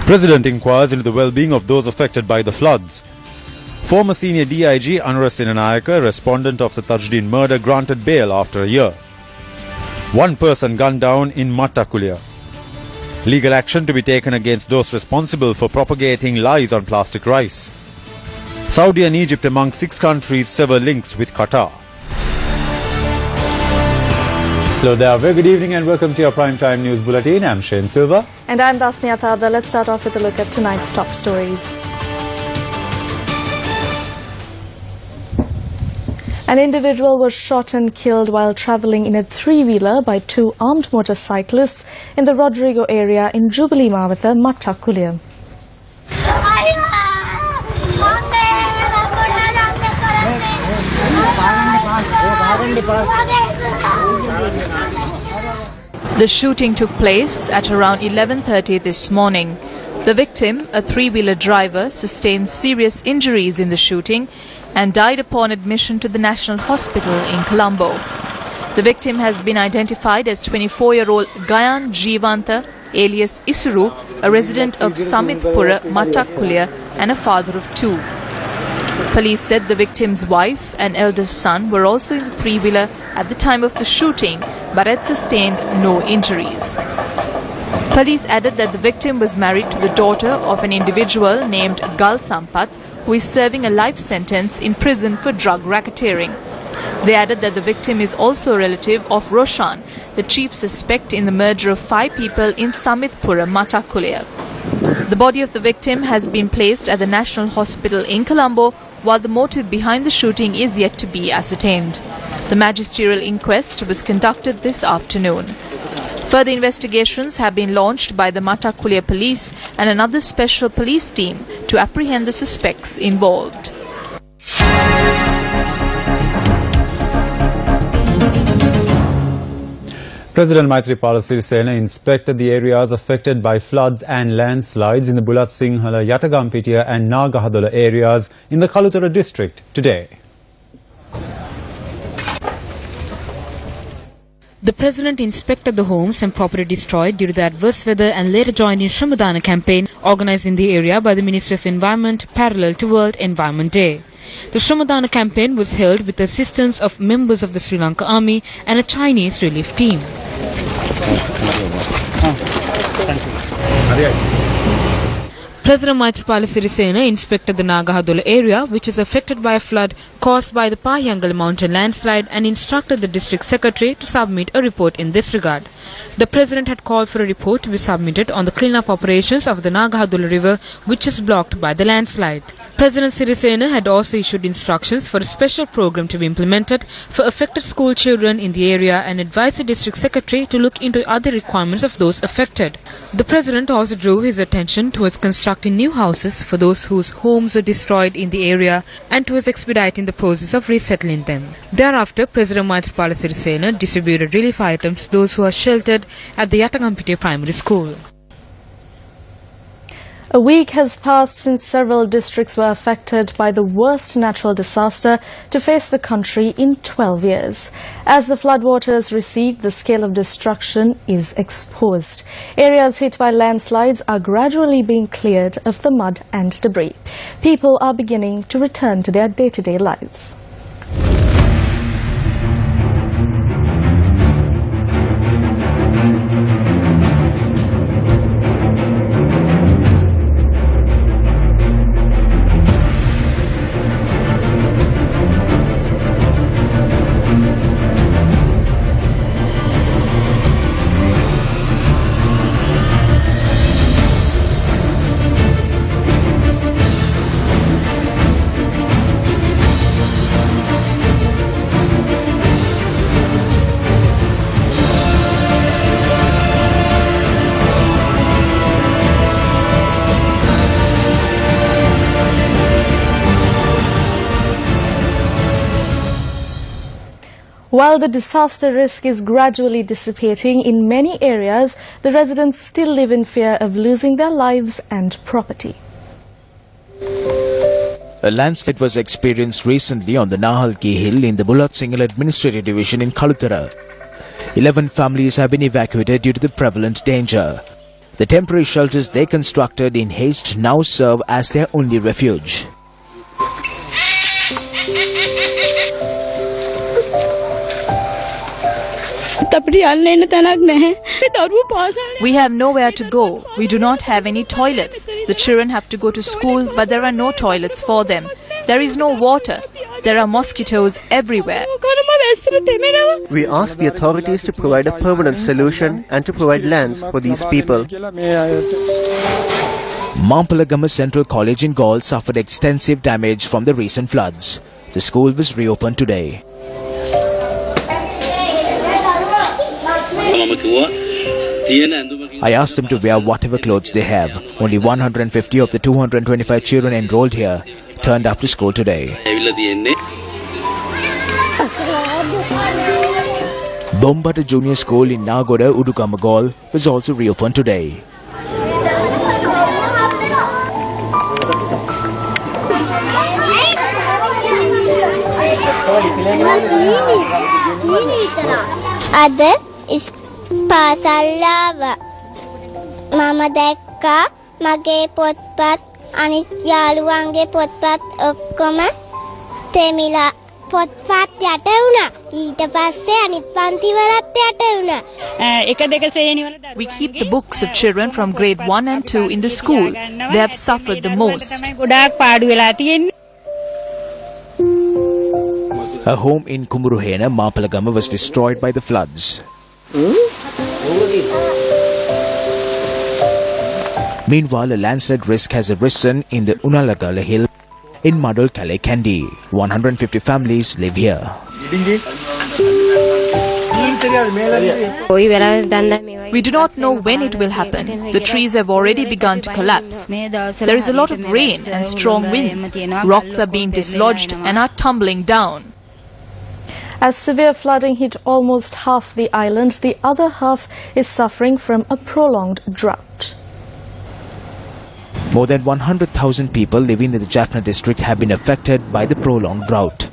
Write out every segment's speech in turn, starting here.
President inquires into the well-being of those affected by the floods. Former senior DIG Anura Sinanayaka, respondent of the Tajuddin murder, granted bail after a year. One person gunned down in Mattakulia. Legal action to be taken against those responsible for propagating lies on plastic rice. Saudi and Egypt among 6 countries sever links with Qatar. Hello there, very good evening and welcome to your Primetime News Bulletin. I'm Shane Silva. And I'm Dasnia Thabda. Let's start off with a look at tonight's top stories. An individual was shot and killed while travelling in a three-wheeler by 2 armed motorcyclists in the Rodrigo area in Jubilee Mawatha, Mattakulia. The shooting took place at around 11:30 this morning. The victim, a three-wheeler driver, sustained serious injuries in the shooting and died upon admission to the National Hospital in Colombo. The victim has been identified as 24-year-old Gayan Jeevantha, alias Isuru, a resident of Samitpura, Mattakulia, and a father of 2. Police said the victim's wife and eldest son were also in the three-wheeler at the time of the shooting but had sustained no injuries. Police added that the victim was married to the daughter of an individual named Gal Sampat, who is serving a life sentence in prison for drug racketeering. They added that the victim is also a relative of Roshan, the chief suspect in the murder of 5 people in Samitpura, Mattakulia. The body of the victim has been placed at the National Hospital in Colombo, while the motive behind the shooting is yet to be ascertained. The magisterial inquest was conducted this afternoon. Further investigations have been launched by the Mattakulia police and another special police team to apprehend the suspects involved. President Maithripala Sirisena inspected the areas affected by floods and landslides in the Bulat Sinhala, Yatagampitiya and Nagahadola areas in the Kalutara district today. The President inspected the homes and property destroyed due to the adverse weather and later joined in Shramadana campaign organised in the area by the Ministry of Environment parallel to World Environment Day. The Shramadana campaign was held with the assistance of members of the Sri Lanka Army and a Chinese relief team. President Maithripala Sirisena inspected the Nagahadola area, which is affected by a flood caused by the Pahyangal mountain landslide, and instructed the district secretary to submit a report in this regard. The President had called for a report to be submitted on the clean-up operations of the Nagahadola river, which is blocked by the landslide. President Sirisena had also issued instructions for a special program to be implemented for affected school children in the area and advised the district secretary to look into other requirements of those affected. The President also drew his attention towards constructing new houses for those whose homes were destroyed in the area and towards expediting the process of resettling them. Thereafter, President Maithripala Sirisena distributed relief items to those who are sheltered at the Yatagampitiya Primary School. A week has passed since several districts were affected by the worst natural disaster to face the country in 12 years. As the floodwaters recede, the scale of destruction is exposed. Areas hit by landslides are gradually being cleared of the mud and debris. People are beginning to return to their day-to-day lives. While the disaster risk is gradually dissipating in many areas, the residents still live in fear of losing their lives and property. A landslide was experienced recently on the Nahalki Hill in the Bulat Singhal Administrative Division in Kalutara. 11 families have been evacuated due to the prevalent danger. The temporary shelters they constructed in haste now serve as their only refuge. We have nowhere to go. We do not have any toilets. The children have to go to school, but there are no toilets for them. There is no water. There are mosquitoes everywhere. We ask the authorities to provide a permanent solution and to provide lands for these people. Mampalagama Central College in Galle suffered extensive damage from the recent floods. The school was reopened today. I asked them to wear whatever clothes they have. Only 150 of the 225 children enrolled here turned up to school today. Bombata Junior School in Nagoda, Udukama Galle was also reopened today. පාසල්ලාව මම දැක්කා මගේ පොත්පත් අනිත් යාළුවන්ගේ පොත්පත් ඔක්කොම තෙමිලා පොත්පත් යට වුණා ඊට පස්සේ අනිත් පන්ති වලත් යට වුණා එක දෙක ශ්‍රේණි වල We keep the books of children from grade 1 and 2 in the school. They have suffered the most. ගොඩාක් පාඩු වෙලා තියෙන්නේ A home in Kumuruhena, Mampalagama was destroyed by the floods. Meanwhile, a landslide risk has arisen in the Unalagala hill in Madol Kale Kandi. 150 families live here. We do not know when it will happen. The trees have already begun to collapse. There is a lot of rain and strong winds. Rocks are being dislodged and are tumbling down. As severe flooding hit almost half the island, the other half is suffering from a prolonged drought. More than 100,000 people living in the Jaffna district have been affected by the prolonged drought.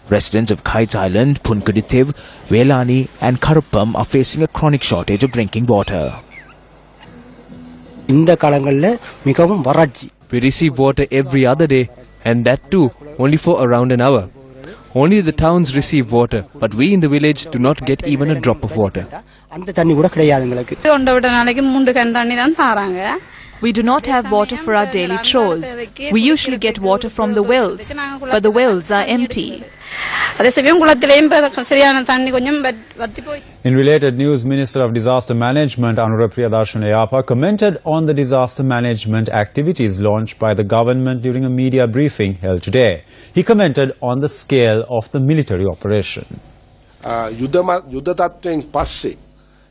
Residents of Kites Island, Punkudithiv, Velani and Karuppam are facing a chronic shortage of drinking water. We receive water every other day, and that too only for around an hour. Only the towns receive water, but we in the village do not get even a drop of water. We do not have water for our daily chores. We usually get water from the wells, but the wells are empty. In related news, Minister of Disaster Management Anurupriya Darshanayappa commented on the disaster management activities launched by the government during a media briefing held today. He commented on the scale of the military operation.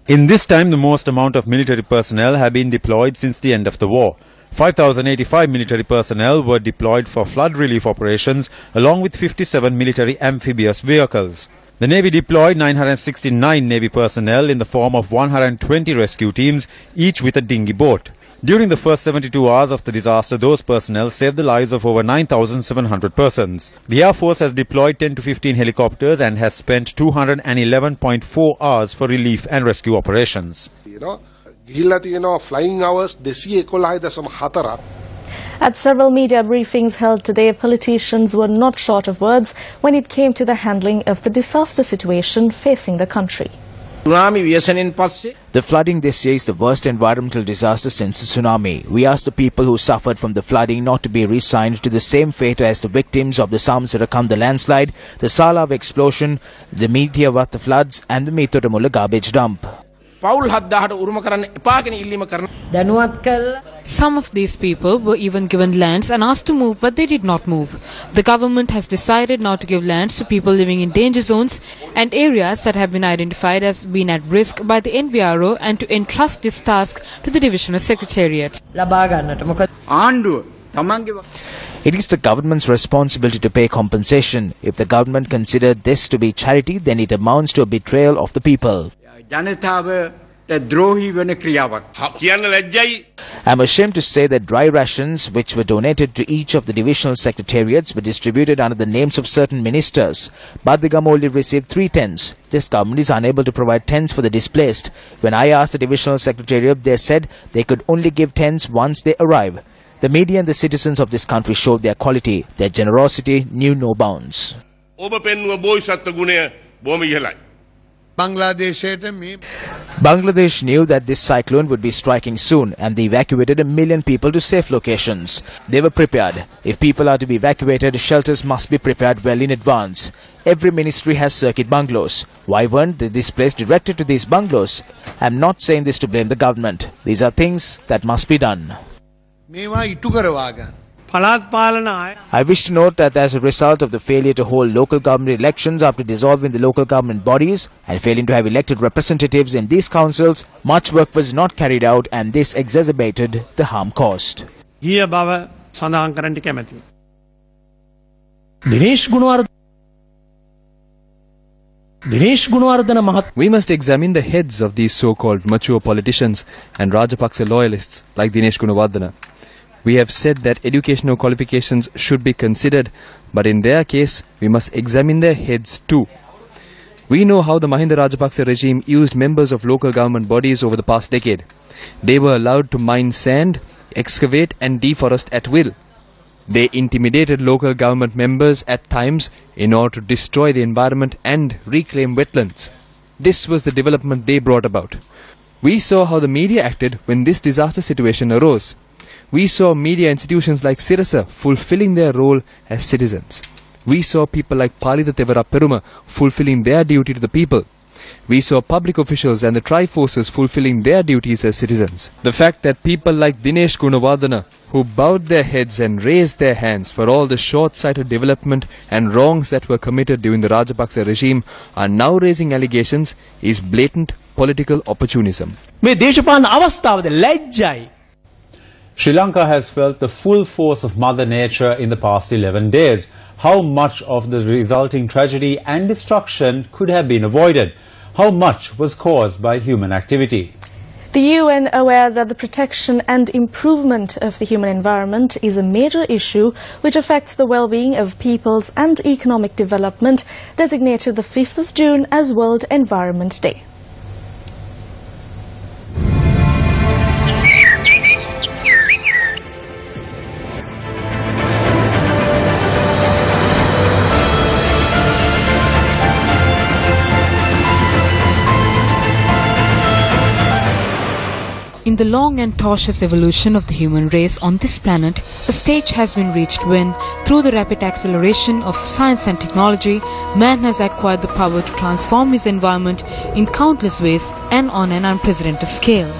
In this time, the most amount of military personnel have been deployed since the end of the war. 5,085 military personnel were deployed for flood relief operations, along with 57 military amphibious vehicles. The Navy deployed 969 Navy personnel in the form of 120 rescue teams, each with a dinghy boat. During the first 72 hours of the disaster, those personnel saved the lives of over 9,700 persons. The Air Force has deployed 10 to 15 helicopters and has spent 211.4 hours for relief and rescue operations. Flying hours 211.4. At several media briefings held today, politicians were not short of words when it came to the handling of the disaster situation facing the country. The flooding this year is the worst environmental disaster since the tsunami. We ask the people who suffered from the flooding not to be resigned to the same fate as the victims of the Samsarakam landslide, the Salav explosion, the Meteorvata floods and the Methuramulla garbage dump. Some of these people were even given lands and asked to move, but they did not move. The government has decided not to give lands to people living in danger zones and areas that have been identified as being at risk by the NBRO and to entrust this task to the Divisional Secretariat. It is the government's responsibility to pay compensation. If the government considered this to be charity, then it amounts to a betrayal of the people. ද්‍රෝහී වන ක්‍රියාවක්. කියන්න ලැජ්ජයි. I'm ashamed to say that dry rations, which were donated to each of the divisional secretariats, were distributed under the names of certain ministers. Badagam only received 3 tents. This government is unable to provide tents for the displaced. When I asked the divisional secretariat, they said they could only give tents once they arrive. The media and the citizens of this country showed their quality. Their generosity knew no bounds. ඔබ පෙන්වුව බෝසත්ත්ව ගුණය බොහොම ඉහළයි. Bangladesh knew that this cyclone would be striking soon, and they evacuated 1 million people to safe locations. They were prepared. If people are to be evacuated, shelters must be prepared well in advance. Every ministry has circuit bungalows. Why weren't the displaced directed to these bungalows? I'm not saying this to blame the government. These are things that must be done. I wish to note that as a result of the failure to hold local government elections after dissolving the local government bodies and failing to have elected representatives in these councils, much work was not carried out, and this exacerbated the harm caused. We must examine the heads of these so-called mature politicians and Rajapaksa loyalists like Dinesh Gunawardena. We have said that educational qualifications should be considered, but in their case, we must examine their heads too. We know how the Mahinda Rajapaksa regime used members of local government bodies over the past decade. They were allowed to mine sand, excavate and deforest at will. They intimidated local government members at times in order to destroy the environment and reclaim wetlands. This was the development they brought about. We saw how the media acted when this disaster situation arose. We saw media institutions like Sirasa fulfilling their role as citizens. We saw people like Palida Tevara Peruma fulfilling their duty to the people. We saw public officials and the Triforces fulfilling their duties as citizens. The fact that people like Dinesh Gunawardena, who bowed their heads and raised their hands for all the short-sighted development and wrongs that were committed during the Rajapaksa regime, are now raising allegations is blatant political opportunism. Sri Lanka has felt the full force of Mother Nature in the past 11 days. How much of the resulting tragedy and destruction could have been avoided? How much was caused by human activity? The UN, aware that the protection and improvement of the human environment is a major issue which affects the well-being of peoples and economic development, designated the 5th of June as World Environment Day. In the long and tortuous evolution of the human race on this planet, a stage has been reached when, through the rapid acceleration of science and technology, man has acquired the power to transform his environment in countless ways and on an unprecedented scale.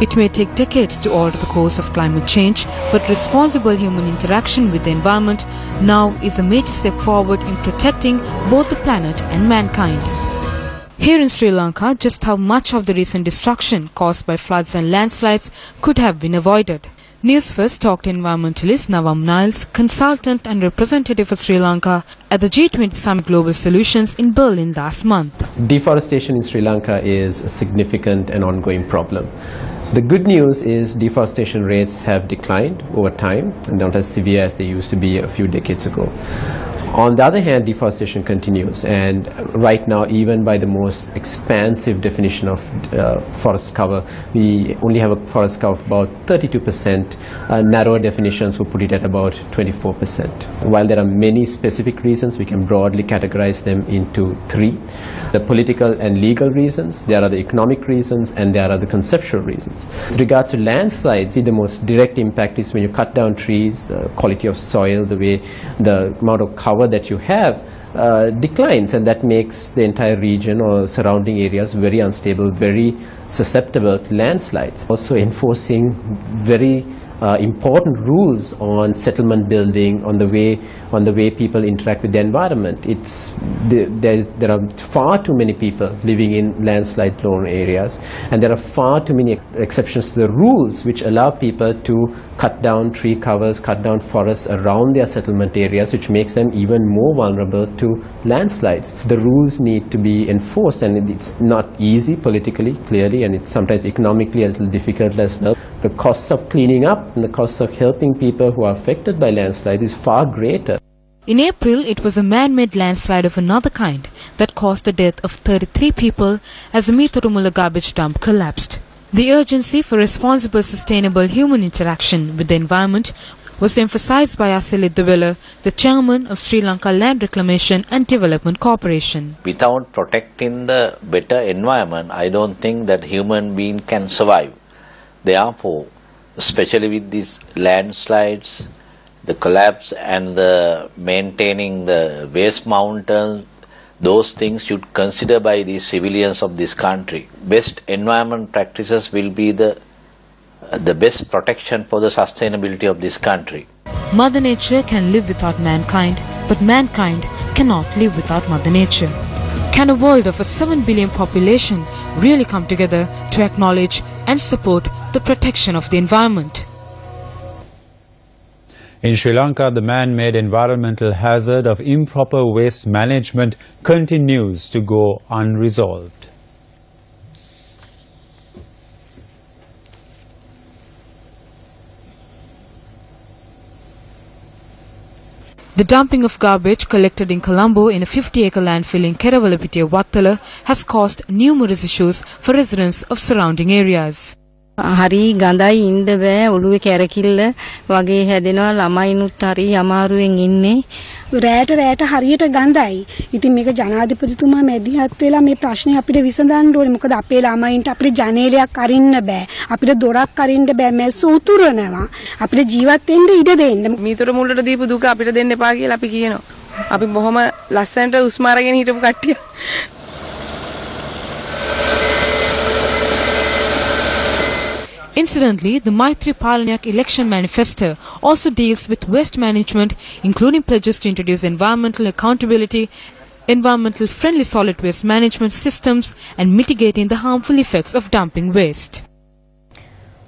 It may take decades to alter the course of climate change, but responsible human interaction with the environment now is a major step forward in protecting both the planet and mankind. Here in Sri Lanka, just how much of the recent destruction caused by floods and landslides could have been avoided? News First talked to environmentalist Navam Niles, consultant and representative for Sri Lanka at the G20 Summit Global Solutions in Berlin last month. Deforestation in Sri Lanka is a significant and ongoing problem. The good news is deforestation rates have declined over time and not as severe as they used to be a few decades ago. On the other hand, deforestation continues, and right now, even by the most expansive definition of forest cover, we only have a forest cover of about 32%. Narrower definitions would put it at about 24%. While there are many specific reasons, we can broadly categorize them into 3. The political and legal reasons, there are the economic reasons, and there are the conceptual reasons. With regards to landslides, the most direct impact is when you cut down trees, the quality of soil, the way the amount of cover that you have declines, and that makes the entire region or surrounding areas very unstable, very susceptible to landslides. Also enforcing very important rules on settlement building, on the way people interact with the environment. There are far too many people living in landslide-prone areas, and there are far too many exceptions to the rules which allow people to cut down tree covers, cut down forests around their settlement areas, which makes them even more vulnerable to landslides. The rules need to be enforced, and it's not easy politically, clearly, and it's sometimes economically a little difficult as well. The costs of cleaning up and the costs of helping people who are affected by landslides is far greater. In April, it was a man-made landslide of another kind that caused the death of 33 people as the Mithurumula garbage dump collapsed. The urgency for responsible, sustainable human interaction with the environment was emphasized by Asilit Dewela, the chairman of Sri Lanka Land Reclamation and Development Corporation. Without protecting the better environment, I don't think that human being can survive. Therefore, especially with these landslides, the collapse and the maintaining the waste mountains, those things should consider by the civilians of this country. Best environment practices will be the best protection for the sustainability of this country. Mother Nature can live without mankind, but mankind cannot live without Mother Nature. Can a world of a 7 billion population really come together to acknowledge and support the protection of the environment? In Sri Lanka, the man-made environmental hazard of improper waste management continues to go unresolved. The dumping of garbage collected in Colombo in a 50-acre landfill in Kerawalapitiya, Wattala has caused numerous issues for residents of surrounding areas. හරි ගඳයි ඉන්න බෑ ඔළුවේ කැරකිල්ල වගේ හැදෙනවා ළමයිනුත් හරි අමාරුවෙන් ඉන්නේ රැට හරියට ගඳයි. ඉතින් මේක ජනාධිපතිතුමා මැදිහත් වෙලා මේ ප්‍රශ්නේ අපිට විසඳන්න ඕනේ. මොකද අපේ ළමයින්ට අපිට ජනේලයක් අරින්න බෑ. අපිට දොරක් අරින්න බෑ. මැස්ස උතුරනවා. අපිට ජීවත් වෙන්න ඉඩ දෙන්න. මීතර මුල්ලට දීපු දුක අපිට දෙන්න එපා කියලා අපි කියනවා. අපි බොහොම ලස්සනට උස්මාරගෙන හිටපු කට්ටිය. Incidentally, the Maitri Palanayak election manifesto also deals with waste management, including pledges to introduce environmental accountability, environmental friendly solid waste management systems and mitigating the harmful effects of dumping waste.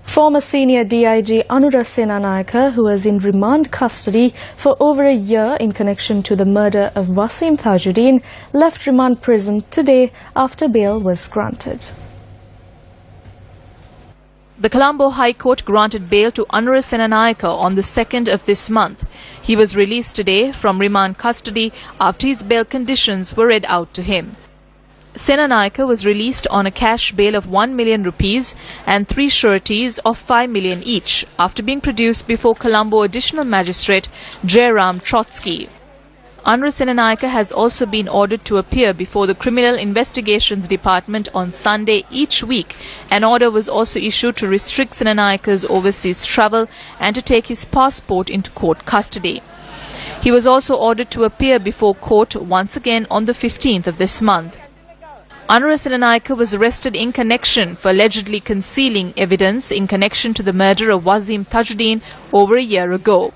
Former senior DIG Anura Senanayake, who was in remand custody for over a year in connection to the murder of Wasim Tajuddin, left remand prison today after bail was granted. The Colombo High Court granted bail to Anura Senanayake on the 2nd of this month. He was released today from remand custody after his bail conditions were read out to him. Senanayake was released on a cash bail of 1 million rupees and 3 sureties of 5 million each after being produced before Colombo Additional Magistrate Jairam Trotsky. Anura Senanayake has also been ordered to appear before the Criminal Investigations Department on Sunday each week. An order was also issued to restrict Senanayake's overseas travel and to take his passport into court custody. He was also ordered to appear before court once again on the 15th of this month. Anura Senanayake was arrested in connection for allegedly concealing evidence in connection to the murder of Wasim Tajuddin over a year ago.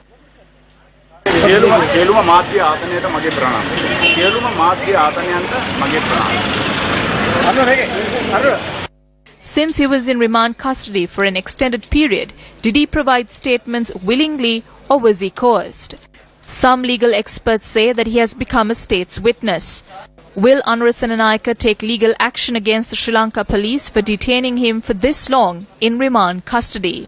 Since he was in remand custody for an extended period, did he provide statements willingly or was he coerced? Some legal experts say that he has become a state's witness. Will Anura Senanayake take legal action against the Sri Lanka police for detaining him for this long in remand custody?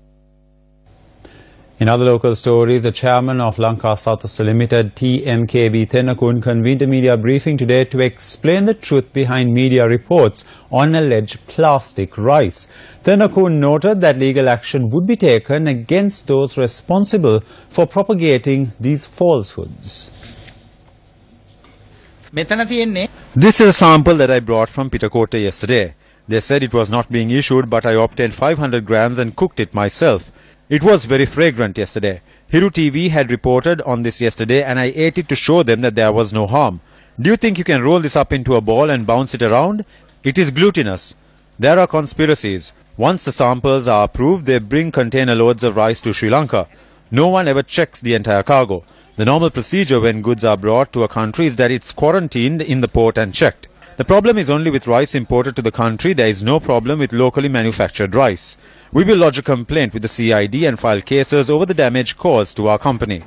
In other local stories, the chairman of Lanka South Limited, TMKB Thenakun, convened a media briefing today to explain the truth behind media reports on alleged plastic rice. Thenakun noted that legal action would be taken against those responsible for propagating these falsehoods. This is a sample that I brought from Pitakote yesterday. They said it was not being issued, but I obtained 500 grams and cooked it myself. It was very fragrant yesterday. Hiru TV had reported on this yesterday and I ate it to show them that there was no harm. Do you think you can roll this up into a ball and bounce it around? It is glutinous. There are conspiracies. Once the samples are approved, they bring container loads of rice to Sri Lanka. No one ever checks the entire cargo. The normal procedure when goods are brought to a country is that it's quarantined in the port and checked. The problem is only with rice imported to the country. There is no problem with locally manufactured rice. We will lodge a complaint with the CID and file cases over the damage caused to our company.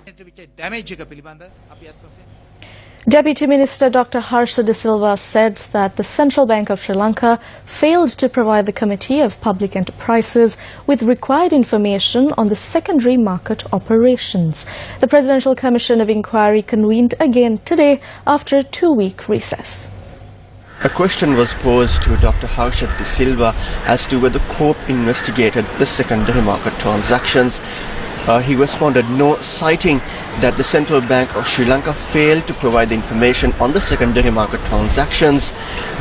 Deputy Minister Dr. Harsha De Silva said that the Central Bank of Sri Lanka failed to provide the Committee of Public Enterprises with required information on the secondary market operations. The Presidential Commission of Inquiry convened again today after a 2-week recess. A question was posed to Dr. Harsha De Silva as to whether COPE investigated the secondary market transactions. He responded no, citing that the Central Bank of Sri Lanka failed to provide the information on the secondary market transactions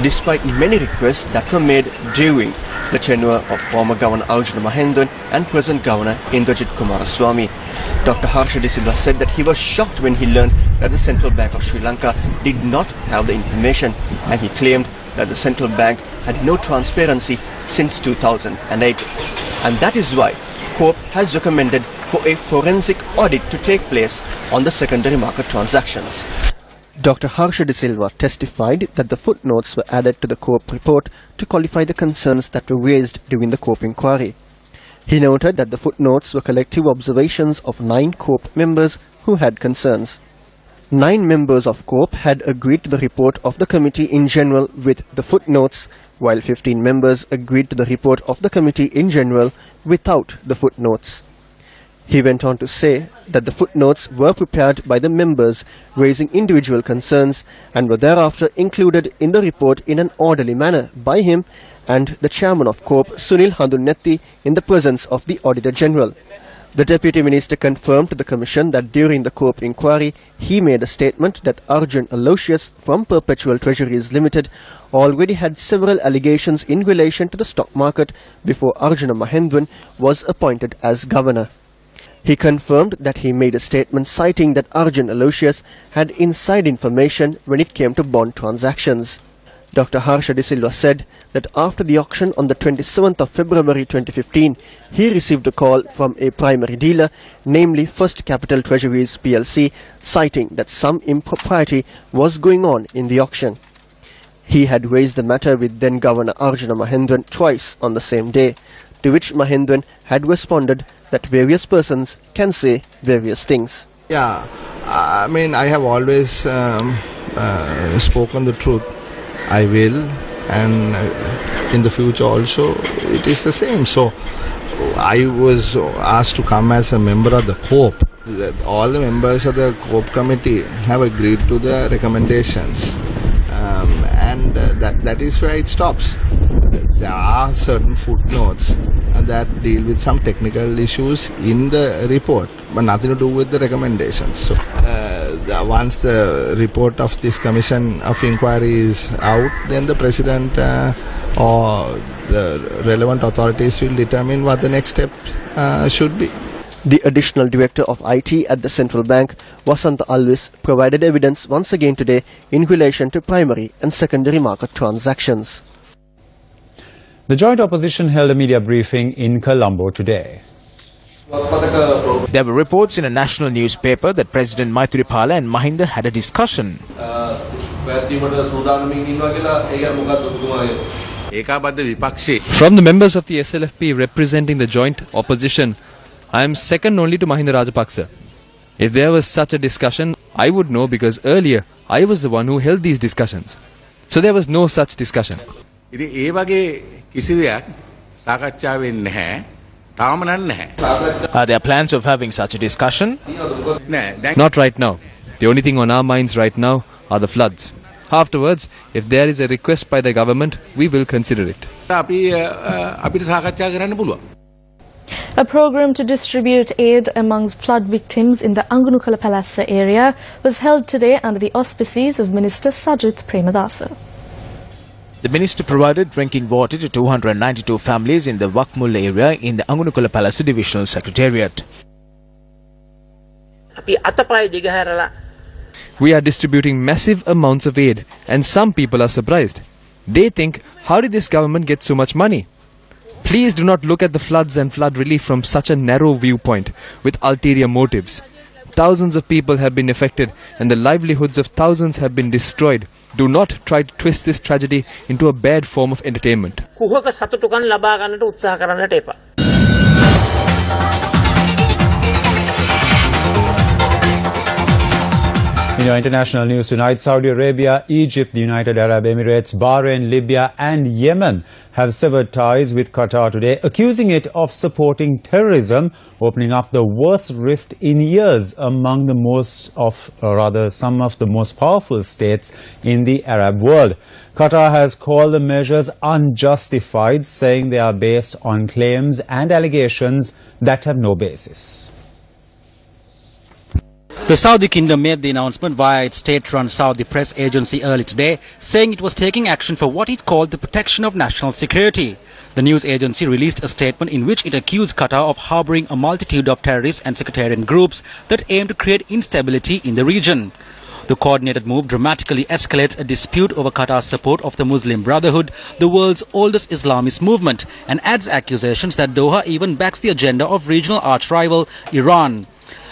despite many requests that were made during the tenure of former Governor Arjuna Mahendran and present Governor Indrajit Kumaraswamy. Dr. Harsha De Silva said that he was shocked when he learned that the Central Bank of Sri Lanka did not have the information, and he claimed that the Central Bank had no transparency since 2008. And that is why COPE has recommended for a forensic audit to take place on the secondary market transactions. Dr. Harsha De Silva testified that the footnotes were added to the COPE report to qualify the concerns that were raised during the COPE inquiry. He noted that the footnotes were collective observations of 9 COPE members who had concerns. 9 members of COPE had agreed to the report of the committee in general with the footnotes, while 15 members agreed to the report of the committee in general without the footnotes. He went on to say that the footnotes were prepared by the members raising individual concerns and were thereafter included in the report in an orderly manner by him and the chairman of COPE, Sunil Handunetti, in the presence of the Auditor General. The Deputy Minister confirmed to the Commission that during the COPE inquiry, he made a statement that Arjun Aloysius from Perpetual Treasuries Limited already had several allegations in relation to the stock market before Arjuna Mahendran was appointed as governor. He confirmed that he made a statement citing that Arjun Aloysius had inside information when it came to bond transactions. Dr. Harsha De Silva said that after the auction on the 27th of February 2015, he received a call from a primary dealer, namely First Capital Treasuries PLC, citing that some impropriety was going on in the auction. He had raised the matter with then Governor Arjuna Mahendran twice on the same day, to which Mahendran had responded that various persons can say various things. Yeah, I mean, I have always spoken the truth. I will, and in the future also it is the same. So I was asked to come as a member of the COPE. All the members of the COPE committee have agreed to the recommendations, and that is where it stops. There are certain footnotes that deal with some technical issues in the report, but nothing to do with the recommendations. So once the report of this commission of inquiry is out, then the president or the relevant authorities will determine what the next step should be. The additional director of IT at the Central Bank, Vasanta Alvis, provided evidence once again today in relation to primary and secondary market transactions. The joint opposition held a media briefing in Colombo today. There were reports in a national newspaper that President Maithripala and Mahinda had a discussion. From the members of the SLFP representing the joint opposition, I am second only to Mahinda Rajapaksa. If there was such a discussion, I would know, because earlier I was the one who held these discussions. So there was no such discussion. There are plans of having such a discussion? Not right now. The only thing on our minds right now are the floods. Afterwards, if there is a request by the government, we will consider it. A program to distribute aid amongst flood victims in the Angunukala Palassa area was held today under the auspices of Minister Sajith Premadasa. The minister provided drinking water to 292 families in the Wakmul area in the Angunukala Palassa Divisional Secretariat. We are distributing massive amounts of aid, and some people are surprised. They think, how did this government get so much money? Please do not look at the floods and flood relief from such a narrow viewpoint with ulterior motives. Thousands of people have been affected and the livelihoods of thousands have been destroyed. Do not try to twist this tragedy into a bad form of entertainment. In your international news tonight, Saudi Arabia, Egypt, the United Arab Emirates, Bahrain, Libya and Yemen have severed ties with Qatar today, accusing it of supporting terrorism, opening up the worst rift in years among some of the most powerful states in the Arab world. Qatar has called the measures unjustified, saying they are based on claims and allegations that have no basis. The Saudi Kingdom made the announcement via its state-run Saudi press agency early today, saying it was taking action for what it called the protection of national security. The news agency released a statement in which it accused Qatar of harboring a multitude of terrorist and sectarian groups that aim to create instability in the region. The coordinated move dramatically escalates a dispute over Qatar's support of the Muslim Brotherhood, the world's oldest Islamist movement, and adds accusations that Doha even backs the agenda of regional arch-rival Iran.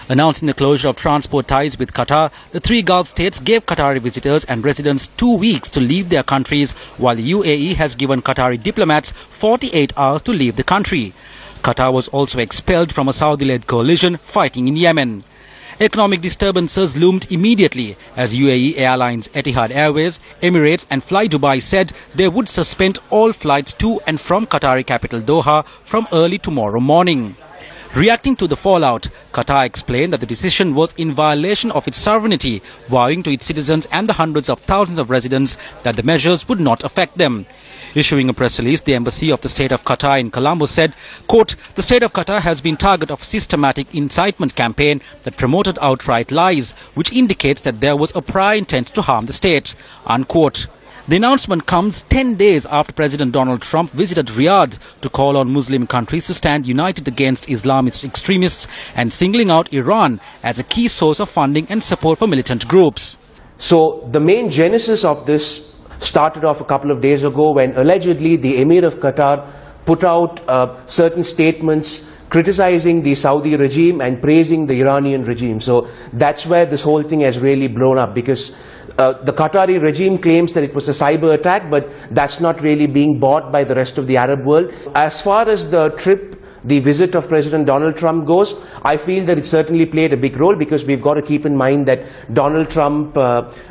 Announcing the closure of transport ties with Qatar, the three Gulf states gave Qatari visitors and residents 2 weeks to leave their countries, while the UAE has given Qatari diplomats 48 hours to leave the country. Qatar was also expelled from a Saudi-led coalition fighting in Yemen. Economic disturbances loomed immediately as UAE Airlines, Etihad Airways, Emirates and Fly Dubai said they would suspend all flights to and from Qatari capital Doha from early tomorrow morning. Reacting to the fallout, Qatar explained that the decision was in violation of its sovereignty, vowing to its citizens and the hundreds of thousands of residents that the measures would not affect them. Issuing a press release, the embassy of the state of Qatar in Colombo said, quote, "The state of Qatar has been target of a systematic incitement campaign that promoted outright lies, which indicates that there was a prior intent to harm the state," unquote. The announcement comes 10 days after President Donald Trump visited Riyadh to call on Muslim countries to stand united against Islamist extremists and singling out Iran as a key source of funding and support for militant groups. So the main genesis of this started off a couple of days ago when allegedly the Emir of Qatar put out certain statements criticizing the Saudi regime and praising the Iranian regime. So that's where this whole thing has really blown up, because the Qatari regime claims that it was a cyber attack, but that's not really being bought by the rest of the Arab world. As far as the trip, the visit of President Donald Trump goes, I feel that it certainly played a big role, because we've got to keep in mind that Donald Trump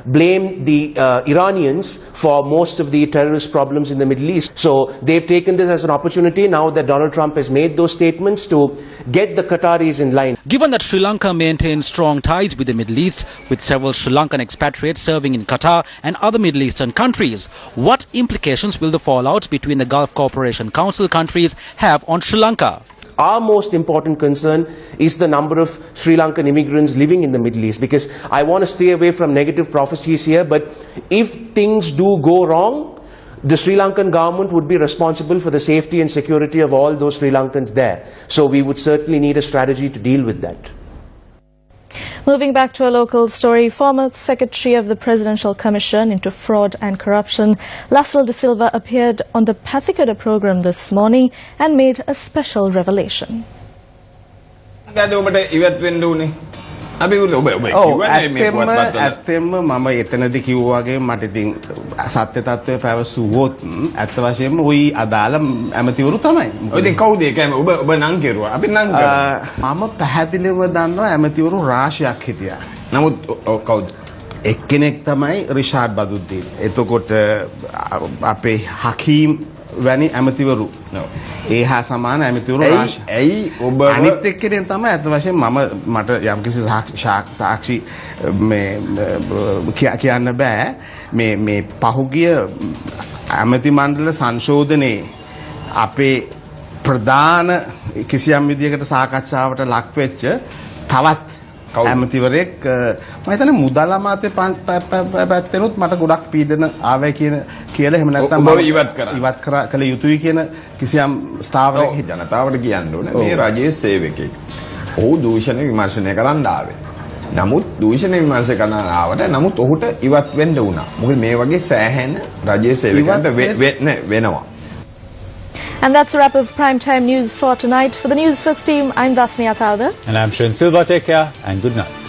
blamed the Iranians for most of the terrorist problems in the Middle East. So they've taken this as an opportunity now that Donald Trump has made those statements to get the Qataris in line. Given that Sri Lanka maintains strong ties with the Middle East, with several Sri Lankan expatriates serving in Qatar and other Middle Eastern countries, what implications will the fallout between the Gulf Cooperation Council countries have on Sri Lanka? Our most important concern is the number of Sri Lankan immigrants living in the Middle East, because I want to stay away from negative prophecies here, but if things do go wrong, the Sri Lankan government would be responsible for the safety and security of all those Sri Lankans there. So we would certainly need a strategy to deal with that. Moving back to a local story, former Secretary of the Presidential Commission into Fraud and Corruption, Lassell De Silva, appeared on the Pathikoda program this morning and made a special revelation. ඇත්තෙන්ම මම එතනදි කිව්වා වගේ මට ඉතින් සත්‍ය තත්ත්වය පැවසුවොත් ඇත්ත වශයෙන්ම ওই අදාළ ඇමතිවරු තමයි. ඔය ඉතින් කවුද ඒක ඔබ නම් කෙරුවා. අපි නම් කරා. මම පැහැදිලිව දන්නවා ඇමතිවරු රාශියක් හිටියා. නමුත් කවුද? එක්කෙනෙක් තමයි රිෂාඩ් බදුද්දීන්. එතකොට අපේ හකීම් වැනි ඇමතිවරු. ඒ හා සමාන ඇමතිවරු රාශිය. ඇයි ඔබ අනිත් එක්කෙනෙක් තමයි අත වශයෙන් මට යම්කිසි සාක්ෂි මේ කියන්න බෑ. මේ පහුගිය ඇමති මණ්ඩල සංශෝධනයේ අපේ ප්‍රධාන කිසියම් විදියකට සාකච්ඡාවට ලක් වෙච්ච තවත් ඇමතිවරයෙක් මම හිතන්නේ මුදල් අමාත්‍ය පැත්තෙනුත් මට ගොඩක් පීඩන ආවයි කියලා එහෙම නැත්නම් මම ඉවත් කළ යුතුයි කියන කිසියම් ස්ථාවරයක ජනතාවට කියන්න ඕනේ මේ රජයේ සේවකයෙක්. ඔහු දූෂණ විමර්ශනය කරන්න ආවේ. නමුත් දූෂණ විමර්ශනය කරන්න ආවට නමුත් ඔහුට ඉවත් වෙන්න වුණා. මොකද මේ වගේ සෑහෙන රජයේ සේවකයන්ට වෙනවා. And that's a wrap of Primetime News for tonight. For the News First team, I'm Dasni Athauda. And I'm Shane Silva. Take care and good night.